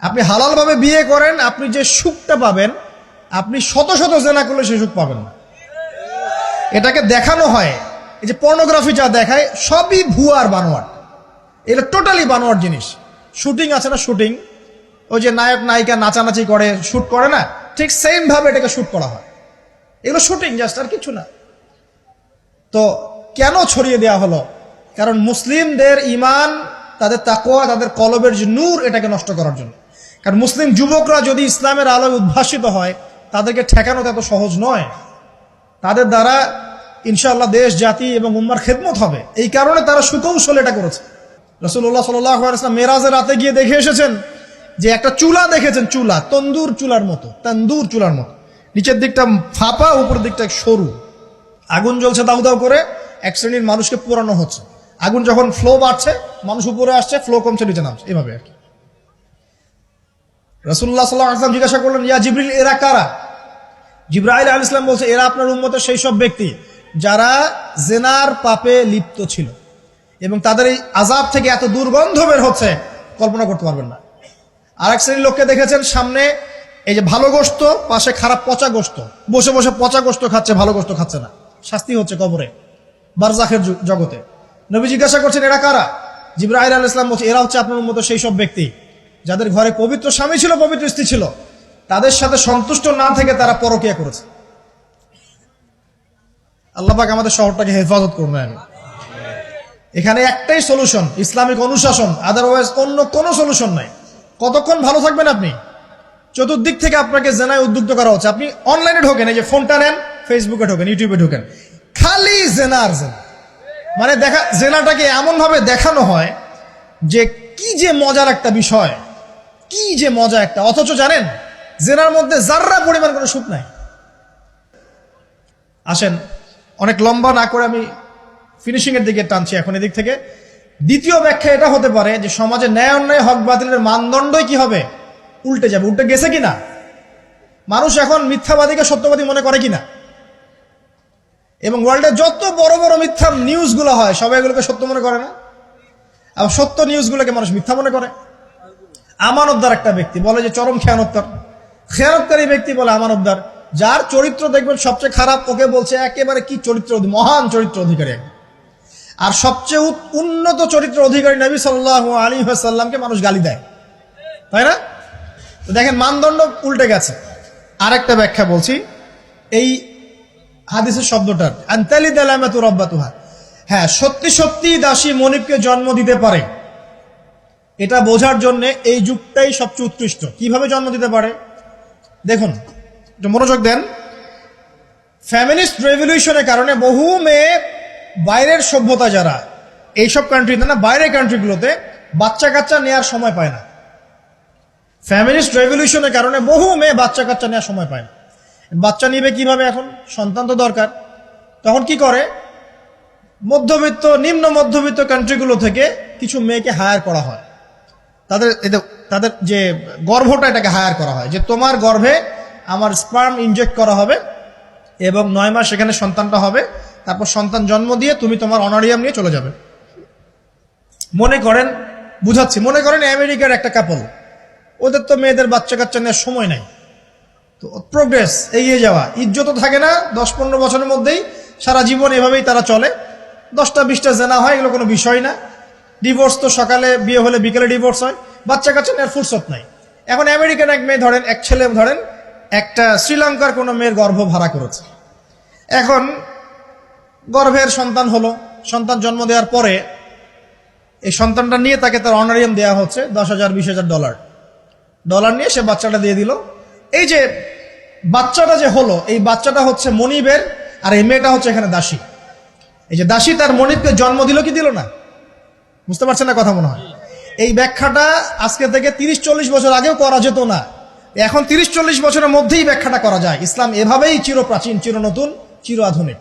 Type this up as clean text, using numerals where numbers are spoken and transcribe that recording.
আপনি হালালভাবে বিয়ে করেন, আপনি যে সুখটা পাবেন আপনি শত শত জেনা করলে সে সুখ পাবেন না। এটাকে দেখানো হয়, এই যে পর্নোগ্রাফি যা দেখায় সবই ভুয়ার বানোয়ার, এটা টোটালি বানোয়ার জিনিস। শুটিং আছে না, শুটিং, ওই যে নায়ক নায়িকা নাচানাচি করে শুট করে না, ঠিক সেম ভাবে এটাকে শুট করা হয়। এগুলো শুটিং জাস্ট, আর কিছু না। তো কেন ছড়িয়ে দেওয়া হলো? কারণ মুসলিমদের ইমান, তাদের তাকওয়া, তাদের কলবের যে নূর, এটাকে নষ্ট করার জন্য। কারণ মুসলিম যুবকরা যদি ইসলামের আলোয় উদ্ভাসিত হয়, তাদেরকে ঠেকানো এত সহজ নয়। তাদের দ্বারা ইনশাআল্লাহ দেশ, জাতি এবং উম্মার খেদমত হবে। এই কারণে তারা সুকৌশল এটা করেছে। রাসূলুল্লাহ সাল্লাল্লাহু আলাইহি ওয়াসাল্লাম মেরাজের রাতে গিয়ে দেখে এসেছেন যে একটা চুলা দেখেছেন, চুলা তন্দুর চুলার মতো, তন্দুর চুলার মতো, নিচের দিকটা ফাঁপা, উপরের দিকটা সরু, আগুন জ্বলছে দাউ দাউ করে, এক শ্রেণীর মানুষকে পোড়ানো হচ্ছে। আগুন যখন ফ্লো বাড়ছে, মানুষ উপরে আসছে, ফ্লো কমছে, নিচে নামছে, এভাবে আর কি। রাসূলুল্লাহ সাল্লাল্লাহু আলাইহি ওয়াসাল্লাম জিজ্ঞাসা করলেন, ইয়া জিবরিল, এরা কারা? জিবরাইল আলাইহিস সালাম বলছে, এরা আপনার উম্মতের সেই সব ব্যক্তি যারা জিনার পাপে লিপ্ত ছিল, এবং তাদের এই আযাব থেকে এত দুর্গন্ধ বের হচ্ছে কল্পনা করতে পারবেন না। আরেক শ্রেণীর লোককে দেখেছেন, সামনে এই যে ভালো গোশত, পাশে খারাপ পচা গোশত, বসে বসে পচা গোশত খাচ্ছে, ভালো গোশত খাচ্ছে না, শাস্তি হচ্ছে কবরে, বারজাখের জগতে। নবী জিজ্ঞাসা করছেন, এরা কারা? জিবরাইল আলাইহিস সালাম বলছে, এরা হচ্ছে আপনার উম্মতের সেই সব ব্যক্তি যাদের ঘরে পবিত্র স্বামী ছিল, পবিত্র স্ত্রী ছিল, তাদের সাথে সন্তুষ্ট না থেকে তারা পরকিয়া করেছে। আল্লাহ পাক আমাদের শহরটাকে হেফাজত করবেন। এখানে একটাই সলিউশন, ইসলামিক অনুশাসন, আদারওয়াইজ অন্য কোনো সলিউশন নাই। কতক্ষণ ভালো থাকবেন আপনি? চতুর্দিক থেকে আপনাকে জেনায় উদ্বুদ্ধ করা হচ্ছে। আপনি অনলাইনে ঢোকেন, এই যে ফোনটা নেন, ফেসবুকে ঢোকেন, ইউটিউবে ঢোকেন, খালি জেনা আর জেনা। মানে দেখা, জেনাটাকে এমন ভাবে দেখানো হয় যে কি যে মজার একটা বিষয়, কি যে মজা একটা, অথচ জানেন জেনার মধ্যে যার্রা পরিমাণ কোনো সুখ নাই। আসেন, অনেক লম্বা না করে আমি ফিনিশিং এর দিকে টানছি এখন। এদিক থেকে দ্বিতীয় ব্যাখ্যা এটা হতে পারে যে সমাজে ন্যায় অন্যায়, হক বাতিলের মানদণ্ডই কি হবে, উল্টে যাবে। উল্টে গেছে কিনা? মানুষ এখন মিথ্যাবাদীকে সত্যবাদী মনে করে কিনা? এবং ওয়ার্ল্ডে যত বড় বড় মিথ্যা নিউজগুলো হয়, সবাই এগুলোকে সত্য মনে করে না, আর সত্য নিউজগুলোকে মানুষ মিথ্যা মনে করে। আমানতদার একটা ব্যক্তি বলে যে চরম খেয়ানতকার, খেয়ানতকারী ব্যক্তি বলে আমানতদার। যার চরিত্র দেখবেন সবচেয়ে খারাপ, ওকে বলছে একেবারে কি চরিত্র, মহান চরিত্র অধিকারী। আর সবচেয়ে উন্নত চরিত্র অধিকারী নবী সাল্লাল্লাহু আলাইহি ওয়াসাল্লামকে মানুষ গালি দেয়, তাই না? তো দেখেন, মানদণ্ড উল্টে গেছে। আরেকটা ব্যাখ্যা বলছি এই হাদিসের শব্দটার, আনতালিদ আলামাতু রাব্বাতুহা। হ্যাঁ, সত্যি সত্যি দাসী মনিবকে জন্ম দিতে পারে, এটা বোঝার জন্য এই যুগটাই সবচেয়ে উৎকৃষ্ট। কিভাবে জন্ম দিতে পারে দেখুন, মনোযোগ দেন। ফেমিনিস্ট রেভলিউশনের কারণে বহু মেয়ে বাইরের সভ্যতা, যারা এইসব কান্ট্রিতে না, বাইরের কান্ট্রিগুলোতে বাচ্চা কাচ্চা নেওয়ার সময় পায় না। ফেমিনিস্ট রেভলিউশনের কারণে বহু মেয়ে বাচ্চা কাচ্চা নেওয়ার সময় পায় না। বাচ্চা নিবে কিভাবে? এখন সন্তান তো দরকার। তখন কি করে? মধ্যবিত্ত, নিম্ন মধ্যবিত্ত কান্ট্রিগুলো থেকে কিছু মেয়েকে হায়ার করা হয়। তাদের যে গর্ভটা, এটাকে হায়ার করা হয় যে তোমার গর্ভে আমার স্পার্ম ইনজেক্ট করা হবে এবং 9 মাস সেখানে সন্তানটা হবে, তারপর সন্তান জন্ম দিয়ে তুমি তোমার অনারিয়াম নিয়ে চলে যাবে। মনে করেন, বুঝাচ্ছি, মনে করেন আমেরিকার একটা কাপল, ওদের তো মেয়েদের বাচ্চা কাচ্চা নেওয়ার সময় নাই, তো প্রোগ্রেস, এগিয়ে যাওয়া, ইজ্জত থাকে না, 10-15 বছরের মধ্যেই সারা জীবন এভাবেই তারা চলে, 10টা-20টা জেনা হয়, এগুলো কোনো বিষয় না। ডিভোর্স তো সকালে বিয়ে হলে বিকেলে ডিভোর্স হয়, বাচ্চা কাচ্চা নেওয়ার ফুরসত নাই। এখন আমেরিকান এক মেয়ে ধরেন, এক ছেলে ধরেন, একটা শ্রীলঙ্কার কোনো মেয়ের গর্ভ ভাড়া করেছে। এখন গর্ভের সন্তান হলো, সন্তান জন্ম দেওয়ার পরে এই সন্তানটা নিয়ে তাকে তার অনারিয়াম দেওয়া হচ্ছে $10,000-20,000 ডলার নিয়ে সে বাচ্চাটা দিয়ে দিল। এই যে বাচ্চাটা যে হলো, এই বাচ্চাটা হচ্ছে মনিবের, আর এই মেয়েটা হচ্ছে এখানে দাসী। এই যে দাসী তার মনিবকে জন্ম দিল কি দিল না? বুঝতে পারছেন না কথা মনে হয়? এই ব্যাখ্যাটা আজকে থেকে 30-40 বছর আগেও করা যেত না, এখন 30-40 বছরের মধ্যেই ব্যাখ্যাটা করা যায়। ইসলাম এভাবেই চির প্রাচীন, চির নতুন, চির আধুনিক।